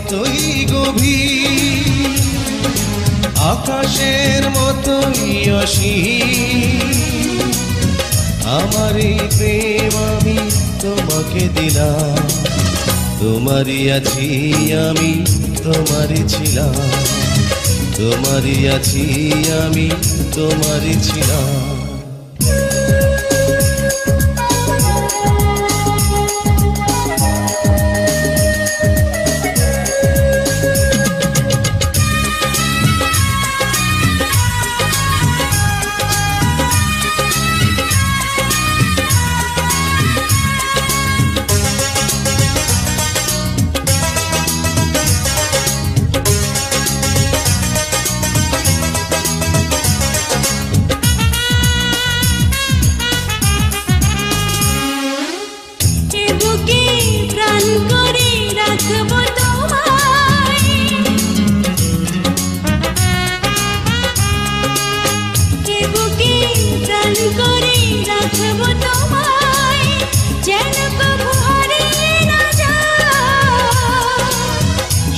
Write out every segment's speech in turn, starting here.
মতোই গভীর, আকাশের মতোই অসীম। আমার এই প্রেম আমি তোমাকে দিলাম, তোমারই আছি আমি, তোমারই ছিলাম, তোমারই আছি আমি, তোমারই ছিলাম।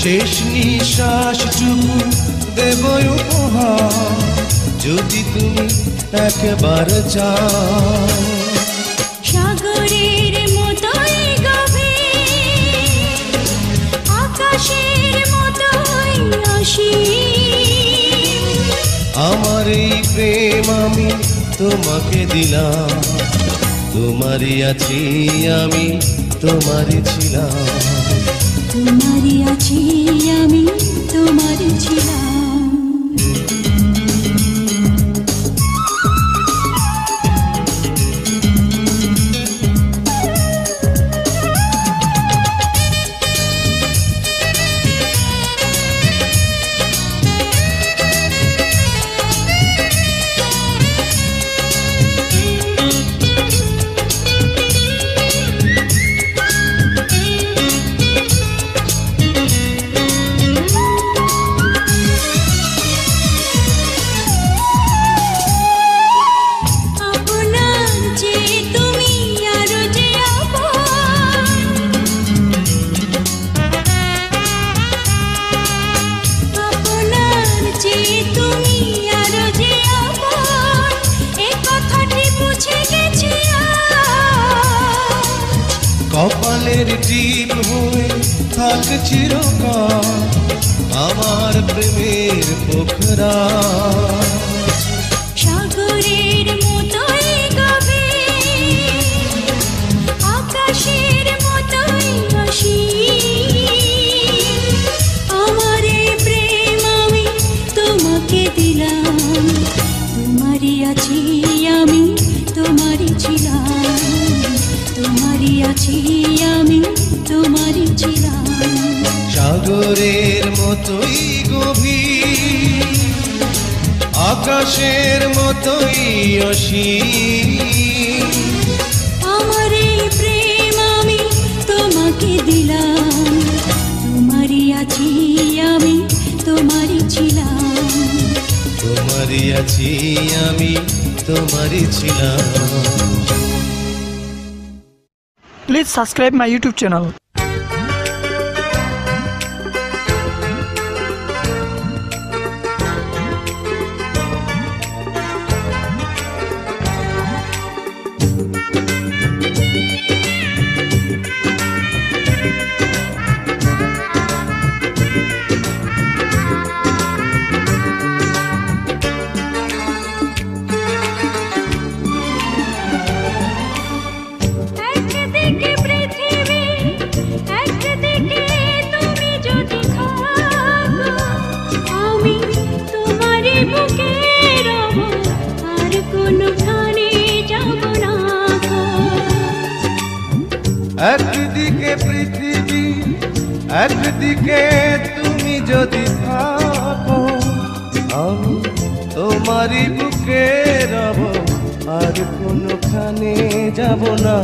শেষ নিঃশ্বাসটুকু দেব উপহার, যদি তুমি একবার চাও। সাগরের মতোই গভীর, আকাশের মতোই অসীম। আমার এই প্রেম আমি তোমাকে দিলাম, তোমারই আছি আমি, তোমারই ছিলাম, তোমারই আছি আমি, তোমারই ছিলাম। কপালের টিপ হয়ে থাক চিরকাল আমার প্রেমের পোখরা। সাগরের মতোই গভীর, আকাশের মতোই অসীম। আমার এই প্রেম আমি তোমাকে দিলাম, তোমারই আছি আমি, তোমারই ছিলাম, তোমারই আছি আমি, তোমারই ছিলাম। সাগরের মতোই গভীর, আকাশের মতোই অসীম। আমার এই প্রেম আমি তোমাকে দিলাম, তোমারই আছি আমি, তোমারই ছিলাম, তোমারই আছি আমি, তোমারই ছিলাম। Please subscribe my YouTube channel. একদিকে পৃথিবী, একদিকে তুমি যদি থাকো, আমি তোমারই বুকে রব, আর কোনোখানে যাব না।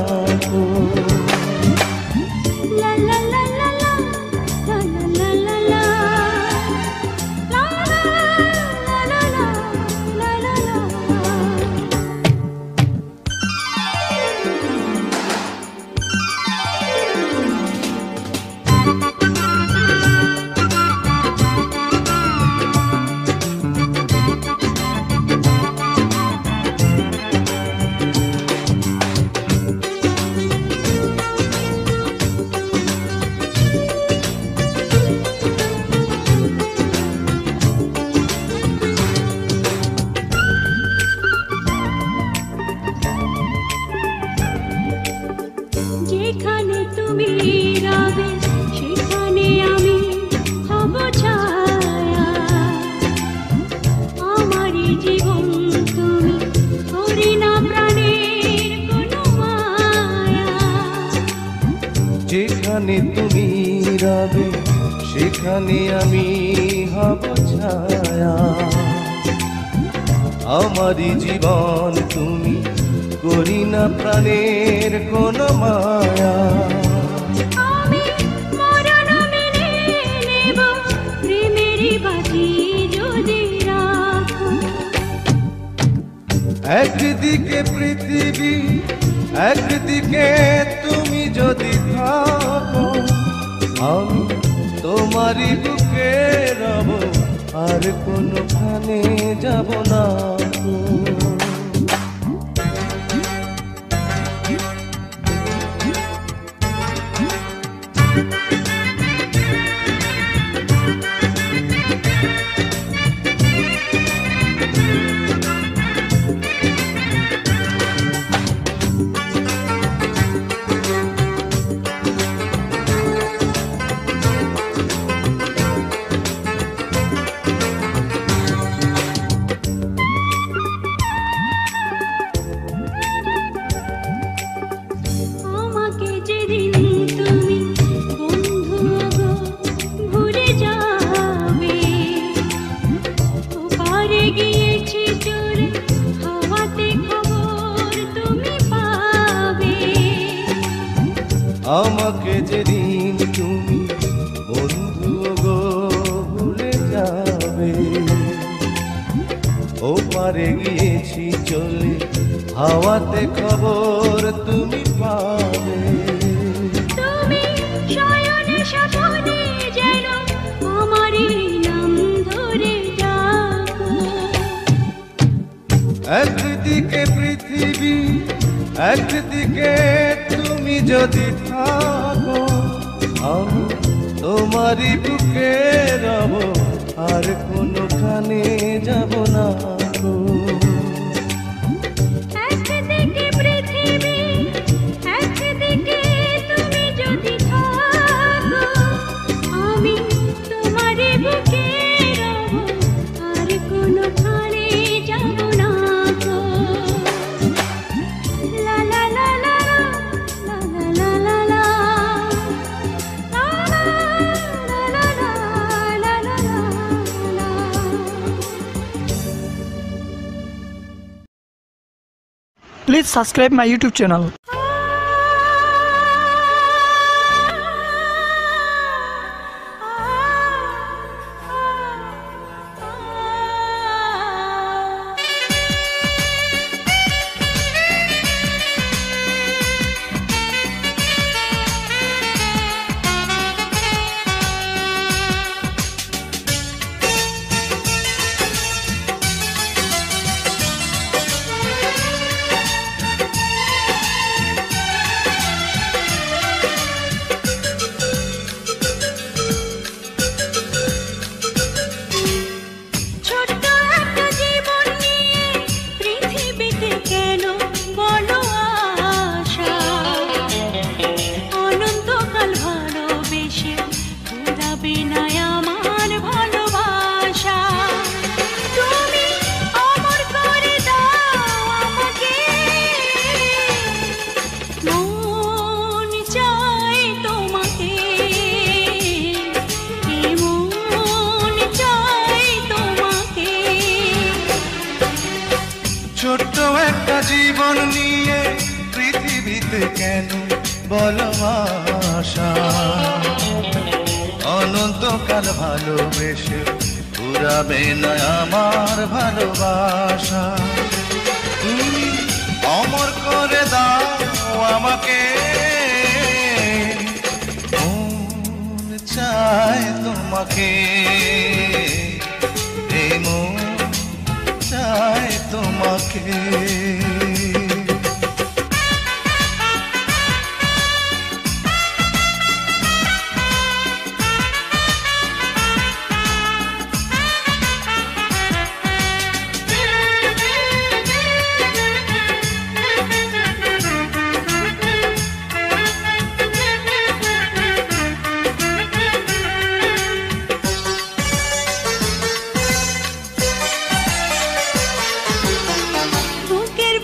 যেখানে তুমি রবে সেখানে আমি হব ছায়া। আমারই জীবন তুমি, করি না প্রাণের কোনো মায়া। আমি মরণ মেনে নেব, প্রেমেরই বাজি যদি রাখো। একদিকে পৃথিবী, একদিকে তুমি যদি থাকো, আমি তোমারই বুকে রব, আর কোনোখানে যাব না গো। আমাকে যেদিন তুমি বন্ধু গো ভুলে যাবে, ওপারে গিয়েছি চলে হাওয়াতে খবর তুমি পাবে। আমাকে যেদিন তুমি বন্ধু গো ভুলে যাবে, ও পারে গিয়েছি চলে হাওয়াতে খবর তুমি পাবে। তুমি শয়নে স্বপনে যেন আমারই নাম ধরে ডাকো। একদিকে পৃথিবী, একদিকে তুমি যদি থাকো, আমি তোমারই বুকে রব, আর কোনোখানে যাব না গো। একদিকে পৃথিবী, একদিকে তুমি যদি থাকো, আমি তোমারই বুকে রব, আর কোনোখানে যাব না গো। লা লা লা লা লা লা লা লা লা লা লা লা লা। Please subscribe my YouTube channel. ছোট্ট একটা জীবন নিয়ে পৃথিবীতে কেন বলো আশা, অনন্তকাল ভালোবেসে ফুরাবে না আমার ভালোবাসা। তুমি অমর করে দাও আমাকে, মন চায় তোমাকে, মন চায় তোমাকে। ছোট্ট একটা জীবন নিয়ে পৃথিবীতে কেন বলো আশা, অনন্তকাল ভালোবেসে পুরাবে না আমার ভালোবাসা। তুমি অমর করে দাও আমাকে, মন চায় তোমাকে, এই মন চায় তোমাকে। বুকের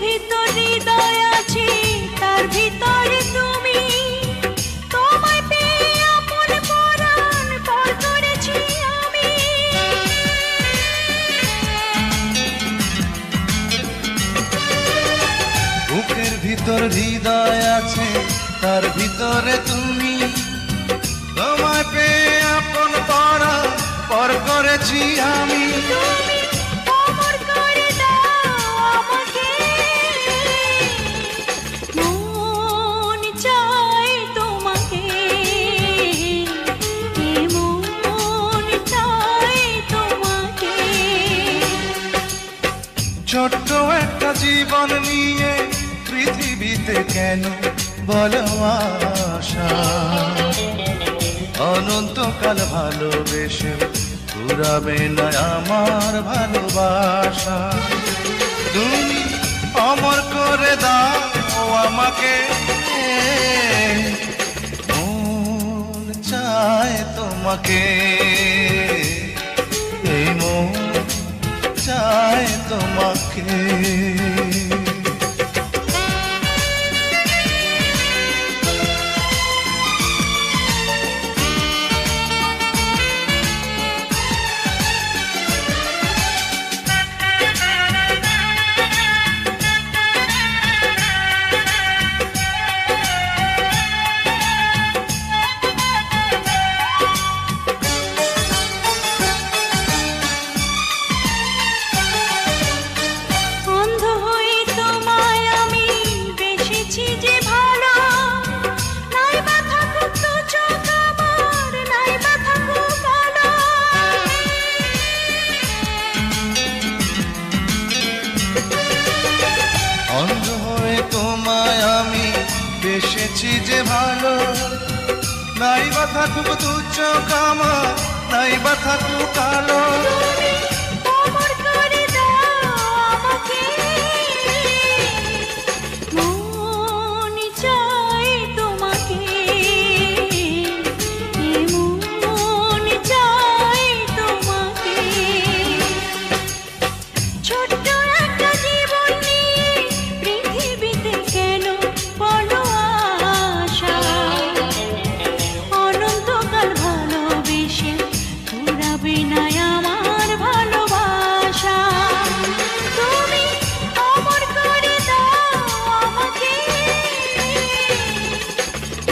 হৃদয় আছে তার ভিতরে তুমি, তোমায় পেয়ে আপন পাড়া পর করেছি আমি। তুমি অমর করে দাও আমাকে, মন চায় তোমাকে, মন চায় তোমাকে। ছোট্ট একটা জীবন নিয়ে পৃথিবীতে কেন বলো আশা, অনন্তকাল ভালোবেসে ফুরাবে না আমার ভালোবাসা। তুমি অমর করে দাও আমাকে, মন চায় তোমাকে, এই মন চায় তোমাকে। অন্ধ হয়ে তোমায় আমি বেসেছি যে ভালো, নাই বা থাকুক দু চোখ আমার, নাই বা থাকুক কালো। অন্ধ হয়ে তোমায় আমি বেসেছি যে ভালো, নাই বা থাকুক দু চোখ আমার, নাই বা থাকুক কালো। তুমি অমর করে দাও আমাকে, মন চায় তোমাকে, মন চায় তোমাকে। ছোট্ট একটা জীবন নিয়ে পৃথিবীতে কেন বলো আশা, অনন্তকাল ভালোবেসে ফুরাবে না আমার ভালোবাসা। তুমি অমর করে দাও আমাকে,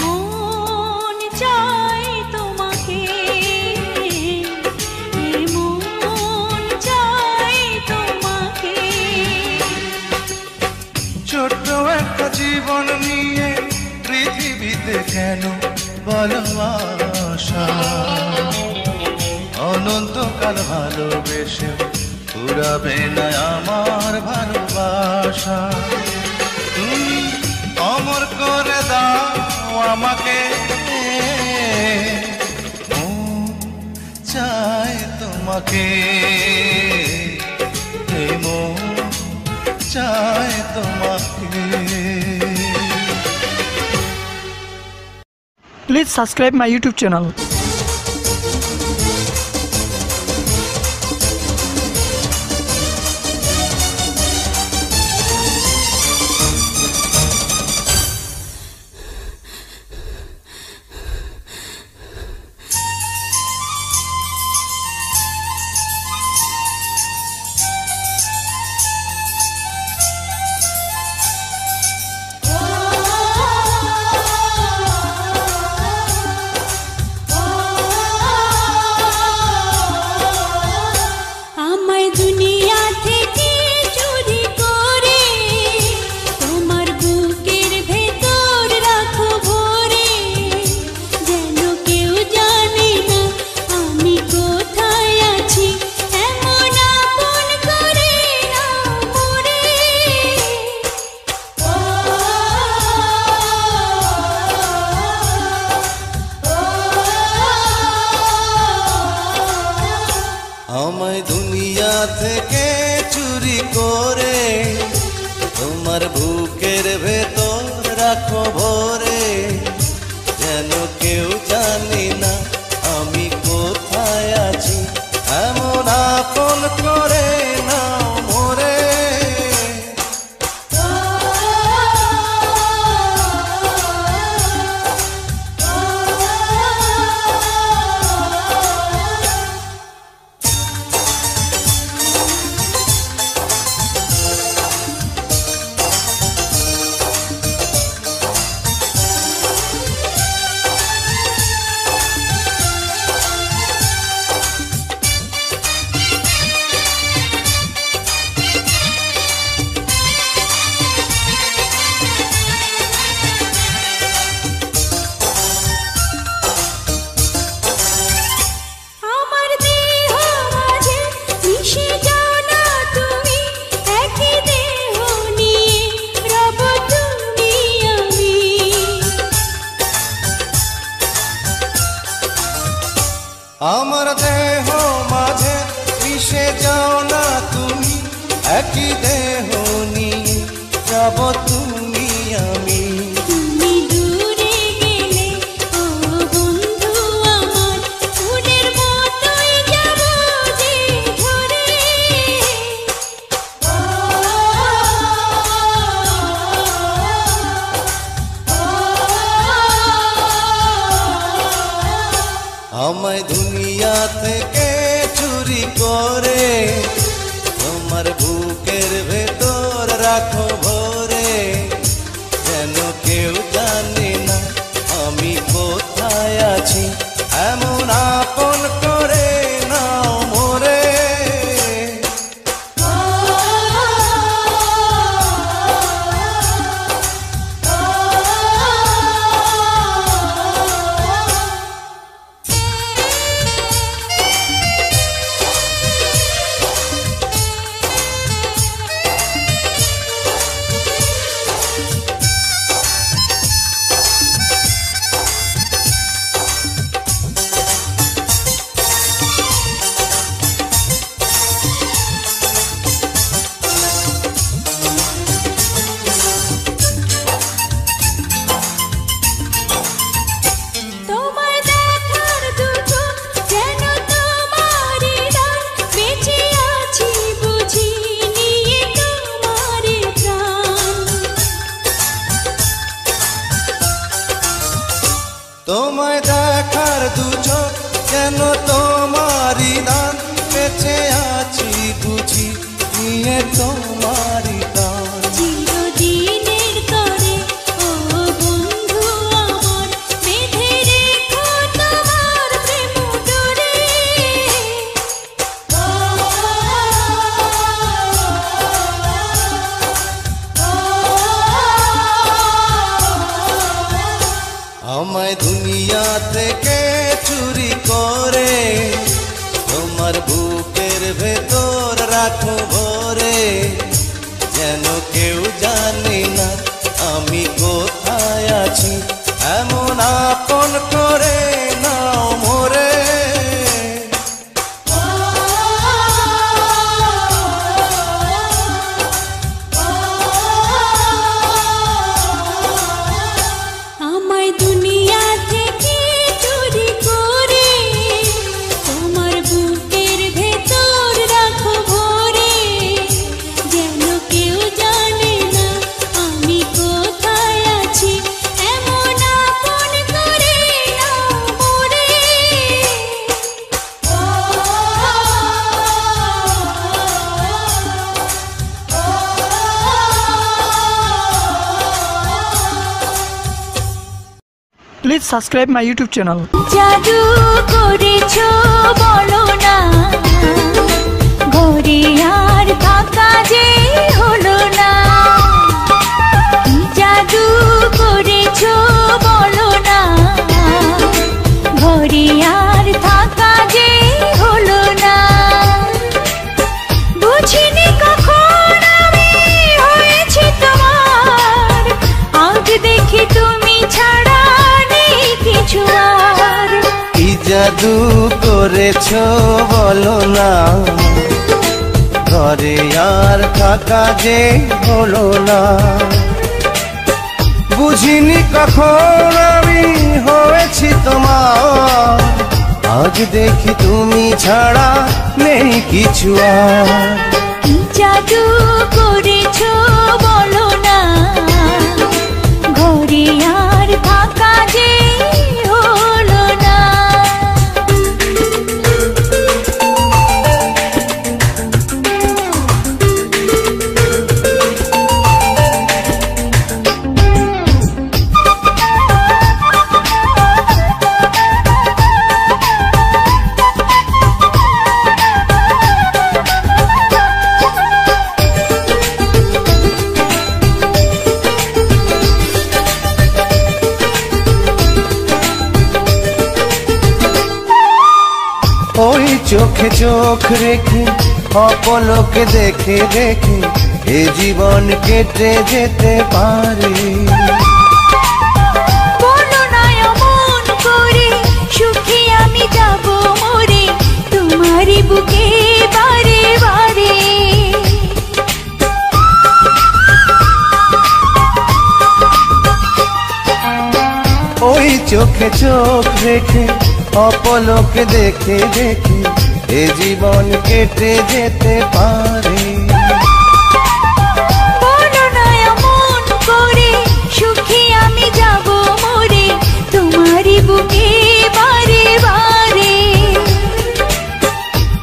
মন চায় তোমাকে, মন চায় তোমাকে। ছোট্ট একটা জীবন নিয়ে পৃথিবীতে কেন বলো আশা, অনন্তকাল ভালোবেসে ফুরাবে না আমার ভালোবাসা। তুমি অমর করে দাও আমাকে, মন চায় তোমাকে, এই মন চায় তোমাকে। Please subscribe my YouTube channel. আমায় দুনিয়া থেকে চুরি করে তোমার বুকের ভেতর রাখো ভরে, যেন কেউ জানে না আমি কোথায় আছি, এমন আপন করে নাও মোরে। আমায় দুনিয়া থেকে চুরি করে তোমার বুকের ভেতর রাখো ভরে, যেন কেউ জানি না আমি কোথায় আছি, এমন আপন করে নাও মোরে। আমার দেহ মাঝে মিশে যাও না তুমি, একই দেহ নিয়ে যাব তুমি আমি। তুমি দূরে গেলে ও বন্ধু আমার, ফুলের মতোই যাব যে ঝরে। আমায় দুনিয়া থেকে চুরি করে তোমার বুকের ভেতর রাখো ভরে, যেন কেউ জানে না আমি কোথায় আছি, এমন আপন করে নাও মোরে। তোমায় দেখার দুটো যেন তোমারই দান, বেঁচে আছি বুঝি নিয়ে তোমারই প্রাণ। তোমায় দেখার দু চোখ যেন তোমারই দান, বেঁচে আছি বুঝি নিয়ে তোমারই দান। চিরদিনের তরে ও বন্ধু আমার, বেঁধে রেখো তোমার প্রেম ডোরে। আমায় দুনিয়া থেকে চুরি করে তোমার বুকের ভেতর রাখো ভরে, যেন কেউ জানে না আমি কোথায় আছি, এমন আপন করে নাও মোরে। আমায় দুনিয়া থেকে চুরি করে তোমার বুকের ভেতর রাখো ভরে, যেন কেউ জানে না আমি কোথায় আছি, এমন আপন করে নাও মোরে। Please subscribe my YouTube channel. জাদু করেছো বলো না, ঘরে আর থাকা যে হলো না। কি জাদু করেছো বলো না, ঘরে আর থাকা যে হলো না। বুঝিনি কখন আমি হয়েছি তোমার, আজ দেখি তুমি ছাড়া নেই কিছু আর। কি জাদু করেছো বলো না, ঘরে আর থাকা যে হলো না। বুঝিনি কখন আমি হয়েছি তোমার, আজ দেখি তুমি ছাড়া নেই কিছু আর। কি জাদু করেছো বলো না, ঘরে আর থাকা যে হলো না। ওই চোখে চোখ রেখে অপলকে দেখে দেখে এ জীবন কেটে যেতে পারে। বলো না অমন করে সুখী আমি যাব তোমারি বুকে বারে বারে। ওই চোখে চোখ রেখে অপলকে দেখে দেখে এ জীবন কেটে যেতে পারে। বলো না এমন করে সুখী আমি যাব মরে তোমারি বুকে বারে বারে।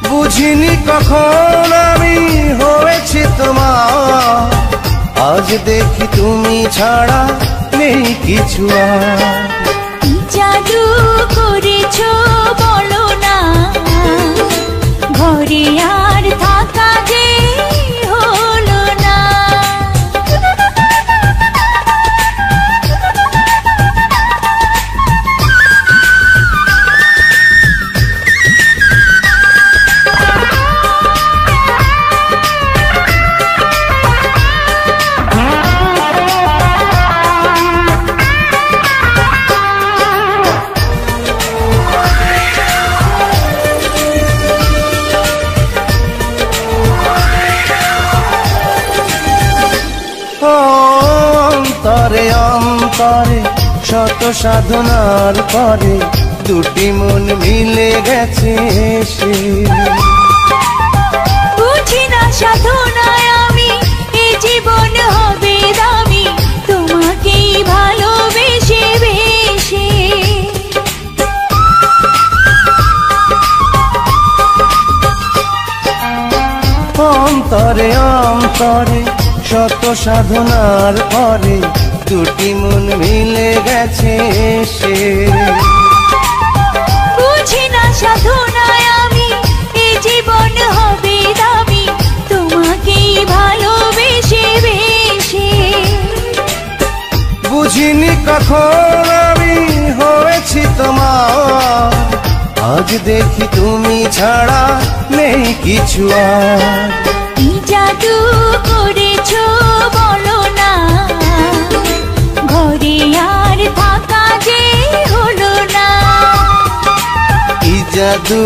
বুঝিনি কখন আমি হয়েছি তোমার, আজ দেখি তুমি ছাড়া নেই কিছু আর। কি জাদু করেছো বলো না, ঘরে আর থাকা যে হলো না। অন্তরে অন্তরে শত সাধনার পরে দুটি মন মিলে গেছে সে। বুঝি না সাধনায় আমি এ জীবন হবে দামি তোমাকেই ভালোবেসে বেশে। অন্তরে অন্তরে শত সাধনার পরে দুটি মন মিলে গেছে সে। বুঝি না সাধনায় আমি এ জীবন হবে দামি তোমাকেই ভালোবেসে বেশে। বুঝিনি কখন আমি হয়েছি তোমার, আজ দেখি তুমি ছাড়া নেই কিছু আর। কি জাদু করেছো বলো না, ঘরে আর থাকা যে হলো না। কি জাদু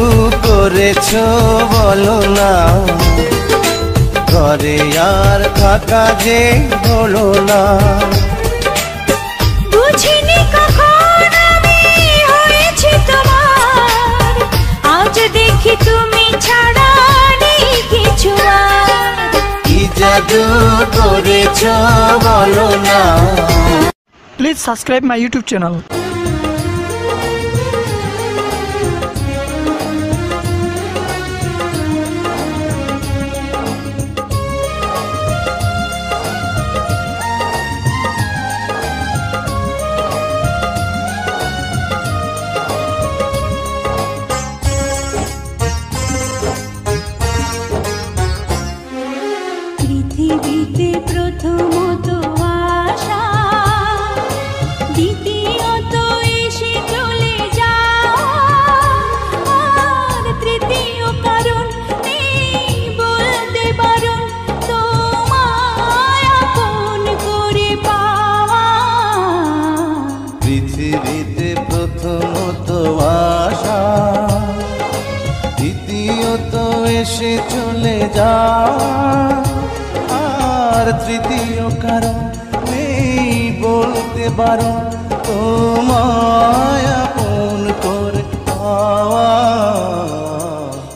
করেছো বলো না, ঘরে আর থাকা যে হলো না। বুঝিনি কখন আমি হয়েছি তোমার, আজ দেখি তুমি ছাড়া নেই কিছু আর। কি জাদু করেছো বলো না। Please subscribe my YouTube channel. পৃথিবীতে প্রথমত আশা, দ্বিতীয়ত এসে চলে যাওয়া, আর তৃতীয় কারণ নেই বলতে বারণ তোমায় আপন করে পাওয়া। পৃথিবীতে প্রথমত আশা, দ্বিতীয়ত এসে চলে যাওয়া, আর তৃতীয় কারণ নেই বলতে বারণ তোমায় আপন করে পাওয়া।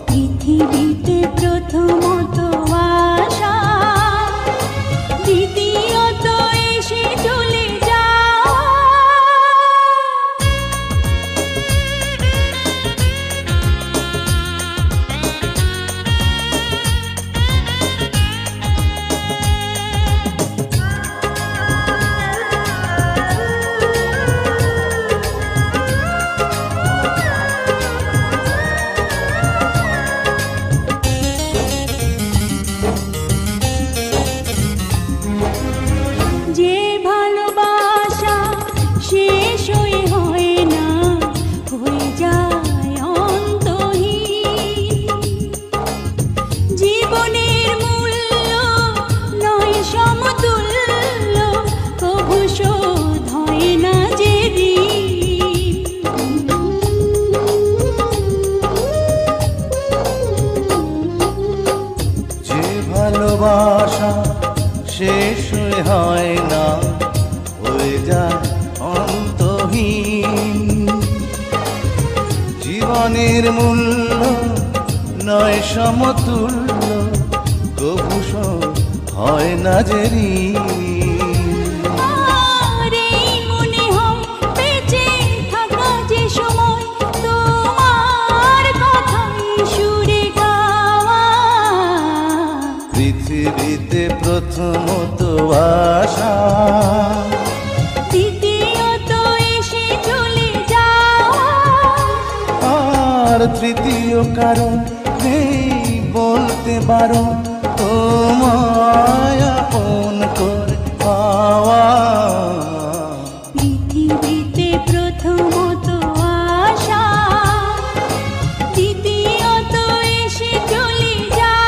পৃথিবীতে প্রথমত আশা, দ্বিতীয়ত এসে চলে যাওয়া। ভালোবাসা শেষ হয় না, হয়ে যায় অন্তহীন। জীবনের মূল্য নয় সমতুল্য, কভু হয় না যে পৃথিবীতে প্রথমত আশা, দ্বিতীয়ত এসে চলে যাওয়া, আর তৃতীয় কারণ নেই বলতে পারো তোমায় আপন করে পাওয়া। পৃথিবীতে প্রথমত আশা, দ্বিতীয়ত এসে চলে যাওয়া।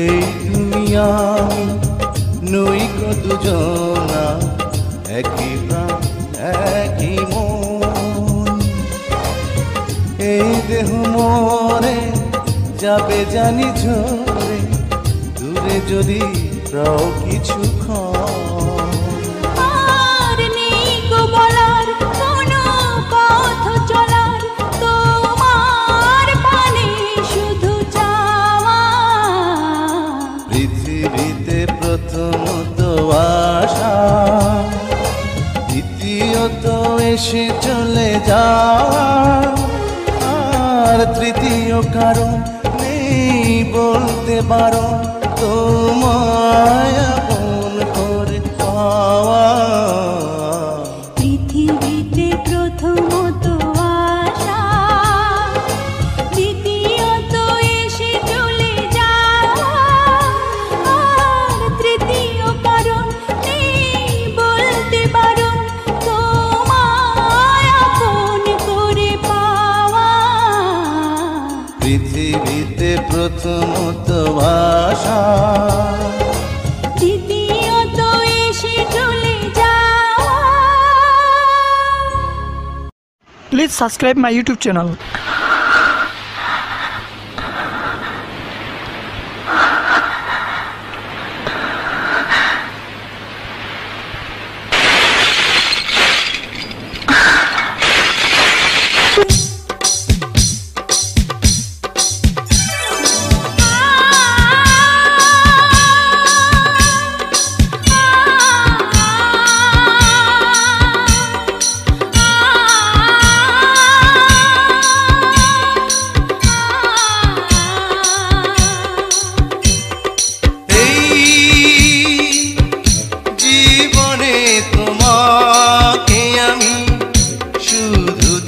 এই দুনিয়া নই গো দুজনা, একই প্রাণ একই মন। এই দেহ মরে যাবে জানি ঝরে, দূরে যদি রাও কিছুক্ষণ। আর নেই গো বলার কোনো পথ চলার, তোমার পানে শুধু চাওয়া। পৃথিবীতে প্রথমত আশা, দ্বিতীয়ত এসে চলে যাওয়া, আর তৃতীয় কারণ নেই বলতে পারো তোমায় আপন করে পাওয়া। পৃথিবীতে প্রথমত আশা, দ্বিতীয়ত এসে চলে যাওয়া, আর তৃতীয় কারণ নেই বলতে পারো তোমায় আপন করে পাওয়া। পৃথিবীতে প্রথমত আশা, দ্বিতীয়ত এসে চলে যাওয়া। Please subscribe my YouTube channel.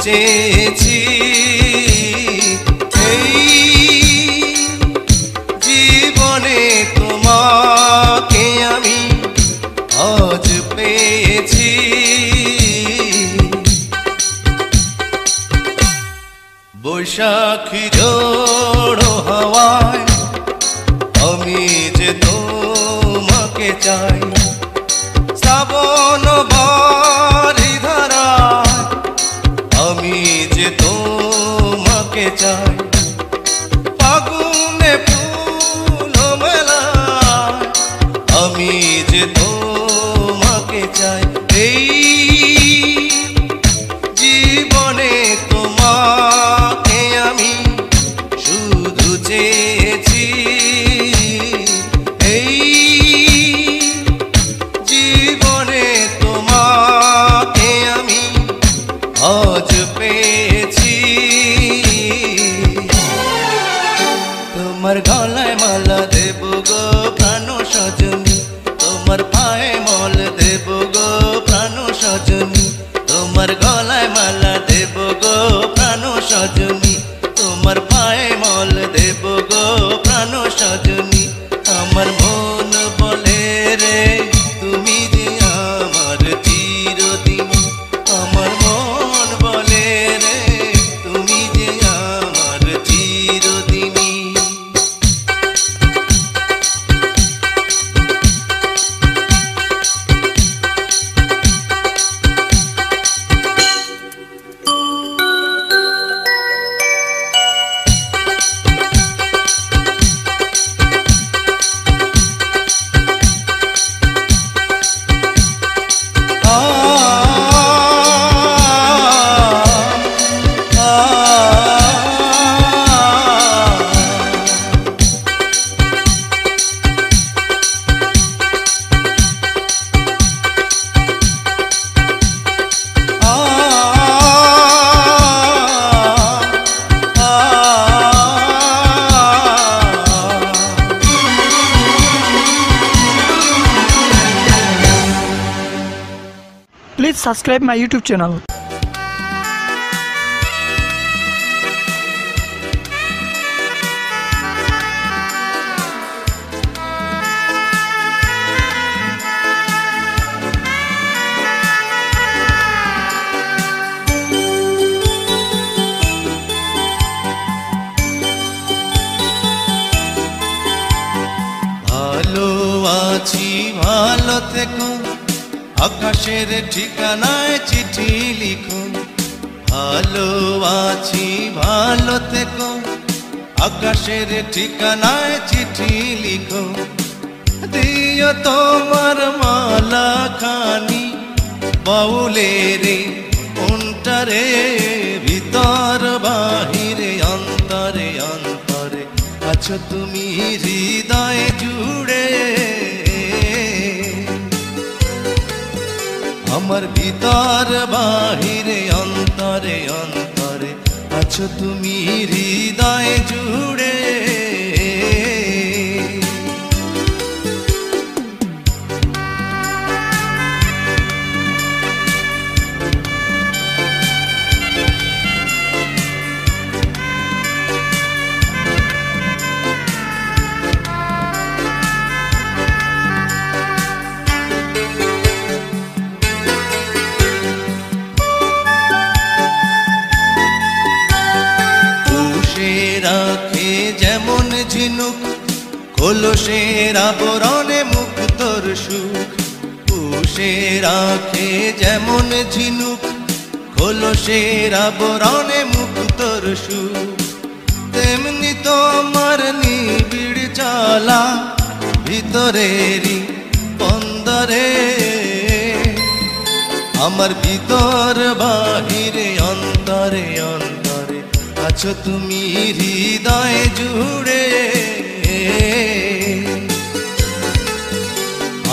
চেয়েছি এই জীবনে তোমাকে আমি আজ পেয়েছি। বৈশাখী ঝড়ো হাওয়ায় আমি যে তোমাকে চাই, শ্রাবণ বারি ধারায় আমি যে তোমাকে চাই, ফাগুনে ফুল মেলায় আমি যে তোমাকে চাই। এই জীবনে তোমাকে আমি শুধু চেয়েছি, এই জীবনে তোমাকে আমি Please subscribe my YouTube channel. ভালো আছি ভালো থেকো, আকাশের ঠিকানায় চিঠি লিখো। ভালো আছি ভালো থেকো, আকাশের ঠিকানায় চিঠি লিখো। দিও তোমার মালা খানি বাউলের অন্তরে, ভিতর বাহিরে অন্তরে অন্তরে আছো তুমি হৃদয় জুড়ে। আমার ভিতর বাহিরে অন্তরে অন্তরে আছো তুমি হৃদয় জুড়ে। রাখে যেমন ঝিনুক, কলসের আবরণে মুক্তর সুখ। পুষে রাখে যেমন ঝিনুক, কলসের আবরণে মুক্তর সুখ। তেমনি তোমার নিবিড় জ্বালা ভিতরেরই বন্দরে। আমার ভিতর বাহিরে অন্তরে অন্তরে আছো তুমি হৃদয় জুড়ে।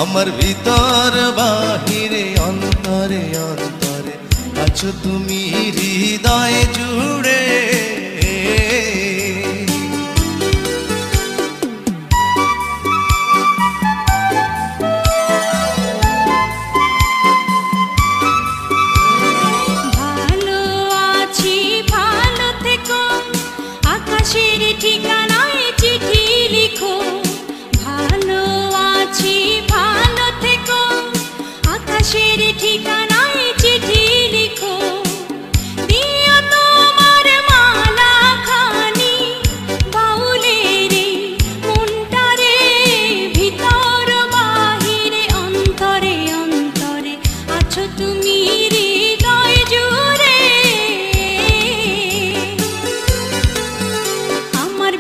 আমার ভিতর বাহিরে অন্তরে অন্তরে আছো তুমি হৃদয় জুড়ে। ঠিকানায় চিঠি লিখো। ভালো আছি ভালো থেকো, আকাশের ঠিকানায় চিঠি লিখো। দিও তোমার মালা খানি বাউলের মনটারে, ভিতর বাহিরে অন্তরে অন্তরে আছো তুমি হৃদয় জুড়ে।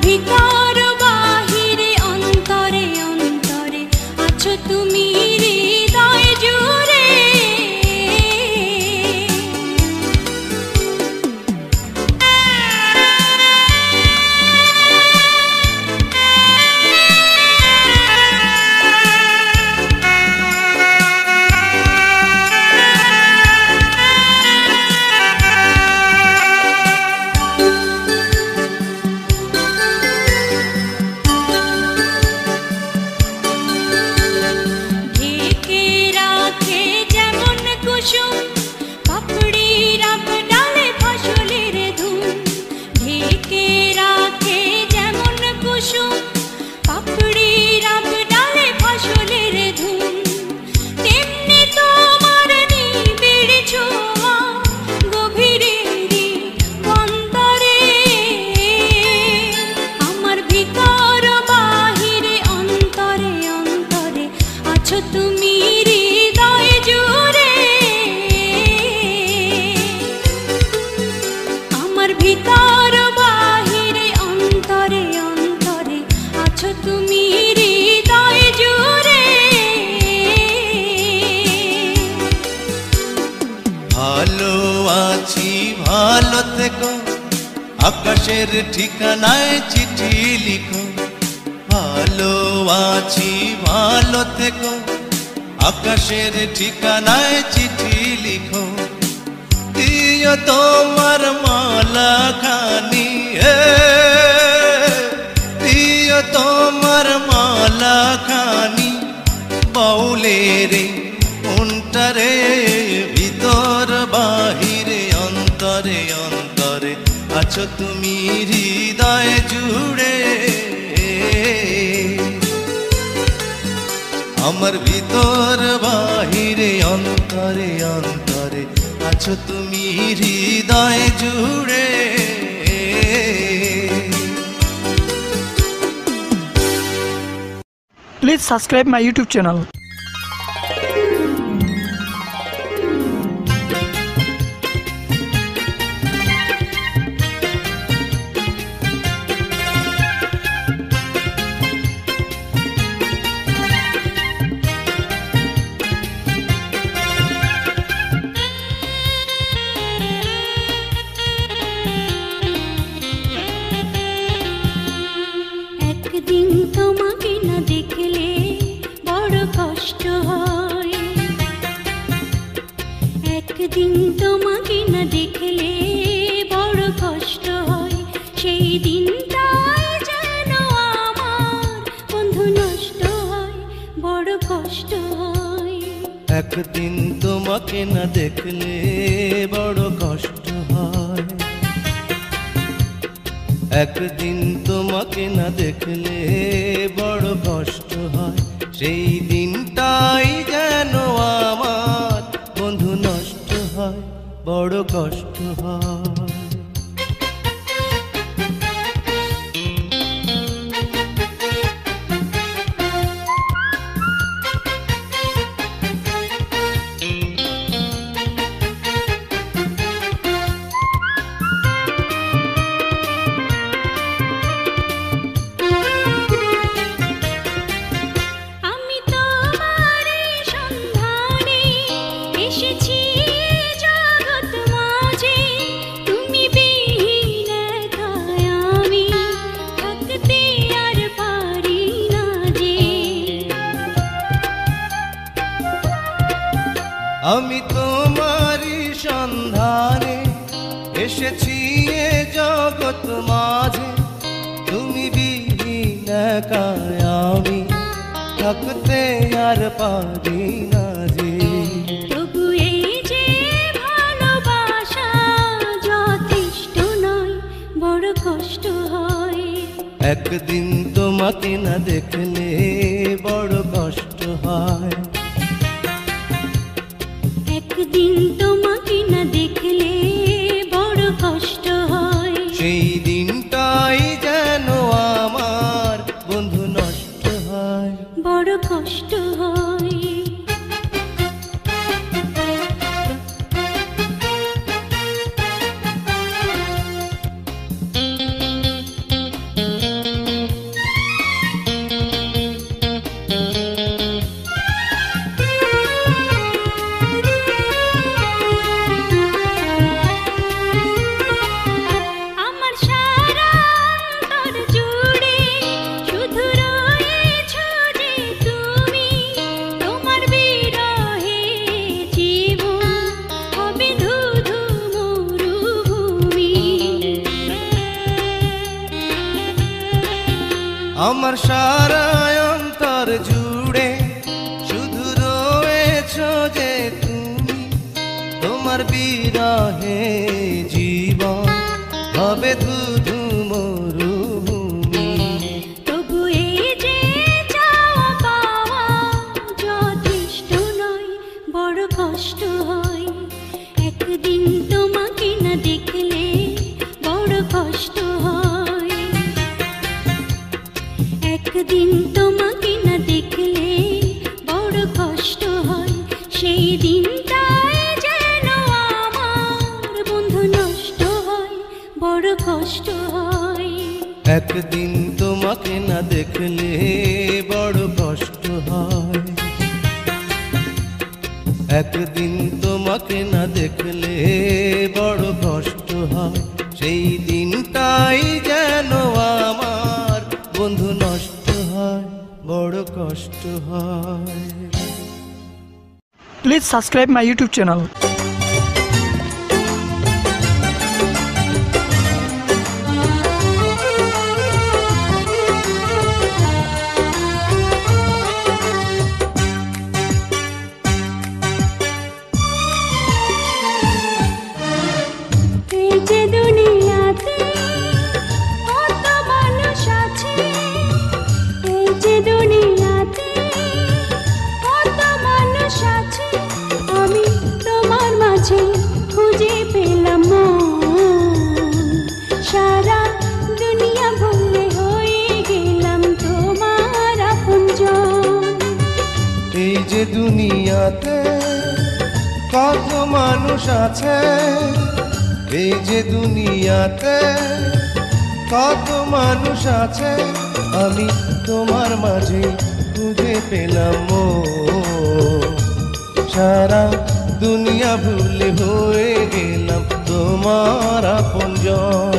ভিতর বাহিরে অন্তরে অন্তরে আছো তুমি হৃদয় জুড়ে। তুমি হৃদয় জুড়ে। আমার ভিতর বাহিরে অন্তরে অন্তরে আছো তুমি হৃদয় জুড়ে। ভালো আছি ভালো থেকো, আকাশের ঠিকানায় চিঠি লিখো। ভালো আছি ভালো থেকো, আকাশের ঠিকানায় চিঠি লিখো। দিও তোমার মালা খানি, দিও তোমার মালা খানি বাউলের অন্তরে। অন্তরে অন্তরে আছো তুমি হৃদয় জুড়ে, আমার ভিতর বাহিরে অন্তরে অন্তরে আছো তুমি হৃদয় জুড়ে। Please subscribe my YouTube channel. একদিন তোমাকে না দেখলে বড় কষ্ট হয়, একদিন তোমাকে না দেখলে বড় কষ্ট হয়, সেই দিনটাই যেন আমার বন্ধু নষ্ট হয়, বড় কষ্ট হয়। একদিন তোমাকে না দেখলে বড় কষ্ট হয়, একদিন তোমাকে না দেখলে বড় কষ্ট হয়, সেই দিনটাই যেন আমার বন্ধু নষ্ট হয়, বড় কষ্ট হয়। আমি তোমারই সন্ধানে এসেছি জগৎ মাঝে, তুমি বিহীন একাই আমি থাকতে আর পারি না যে। আমি তোমারই সন্ধানে এসেছি এ জগৎ মাঝে, তুমি বিহীন একাই আমি থাকতে আর পারি না যে। তবু এই যে ভালোবাসা যথেষ্ট নয়, বড় কষ্ট হয়। একদিন তোমাকে না দেখলে বড় কষ্ট হয়, একদিন তোমাকে না দেখলে বড় কষ্ট হয়, সেই দিনটাই যেন আমার বন্ধু নষ্ট হয়, বড় কষ্ট হয়। আমার সারা অন্তর জুড়ে শুধু রয়েছো যে তুমি, তোমার বিরহে জীবন হবে ধুধু মরুভূমি। আমার সারা অন্তর জুড়ে শুধু রয়েছো যে তুমি, তোমার বিরহে জীবন হবে ধুধু মরুভূমি। তবু এই যে চাওয়া পাওয়া যথেষ্ট নয়, বড় কষ্ট হয়। একদিন তোমাকে না দেখলে বড় কষ্ট হয়, একদিন তোমাকে না দেখলে বড় কষ্ট হয়, সেই দিনটাই যেন আমার বন্ধু নষ্ট হয়, বড় কষ্ট হয়। একদিন তোমাকে না দেখলে বড় কষ্ট হয়, একদিন তোমাকে না দেখলে বড় কষ্ট হয়, সেই দিনটাই যেন আমার বন্ধু নষ্ট হয়, বড় কষ্ট হয়। Please subscribe my YouTube channel. দুনিয়াতে কত মানুষ আছে, এই যে দুনিয়াতে কত মানুষ আছে, আমি তোমার মাঝে খুঁজে পেলাম মন। সারা দুনিয়া ভুলে হয়ে গেলাম তোমার আপনজন।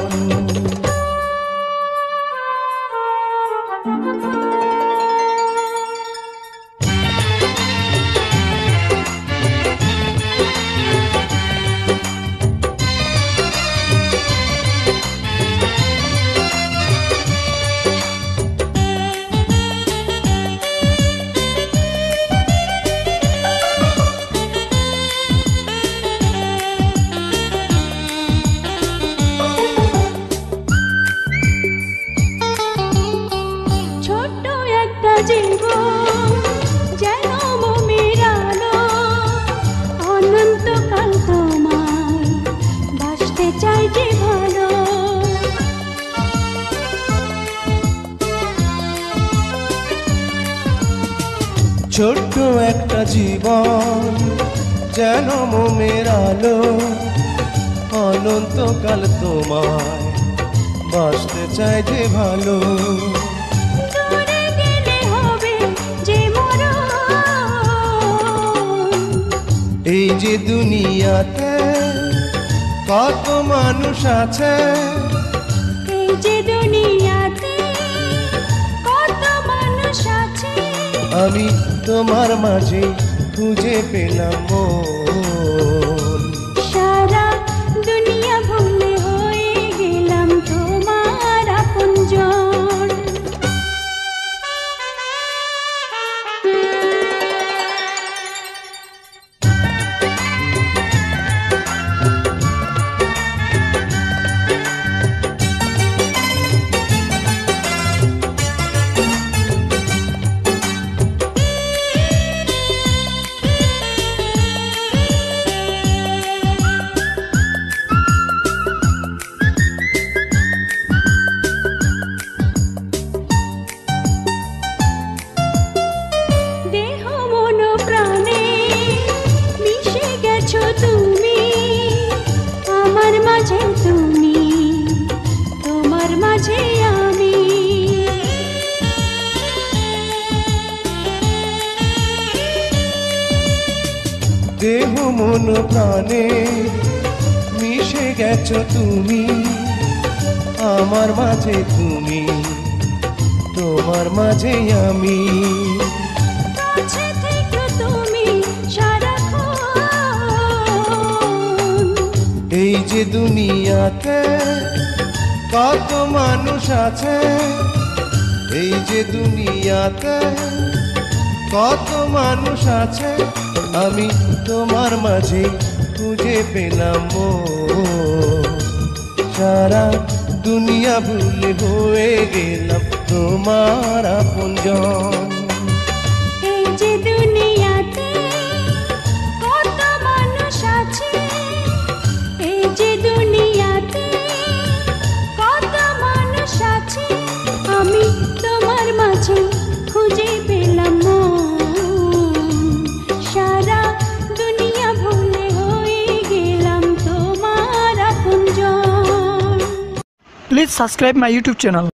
জীবন যেন মোমের আলো, অনন্তকাল তোমায় বাসতে চাই যে ভালো। ছোট্ট একটা জীবন যেন মোমের আলো, অনন্তকাল তোমায় বাসতে চাই যে ভালো। এই যে দুনিয়াতে কত মানুষ আছে, এই যে দুনিয়াতে কত মানুষ আছে, আমি তোমার মাঝে খুঁজে পেলাম মন। সারা দুনিয়া ভুলে হয়ে গেলাম তোমার আপনজন। তুমি আমার মাঝে, তুমি তোমার মাঝে আমি। দেহ মন প্রাণে মিশে গেছো তুমি আমার মাঝে, তুমি তোমার মাঝে আমি। এই যে দুনিয়াতে কত মানুষ আছে, এই যে দুনিয়াতে কত মানুষ আছে, আমি তোমার মাঝে খুঁজে পেলাম মন। সারা দুনিয়া ভুলে হয়ে গেলাম তোমার আপনজন। এই যে দুনিয়াতে কত মানুষ আছে, এই যে দুনিয়াতে কত মানুষ আছে, আমি তোমার মাঝে খুঁজে পেলাম মন। সারা দুনিয়া ভুলে হয়ে গেলাম তোমার আপনজন। Please subscribe my YouTube channel.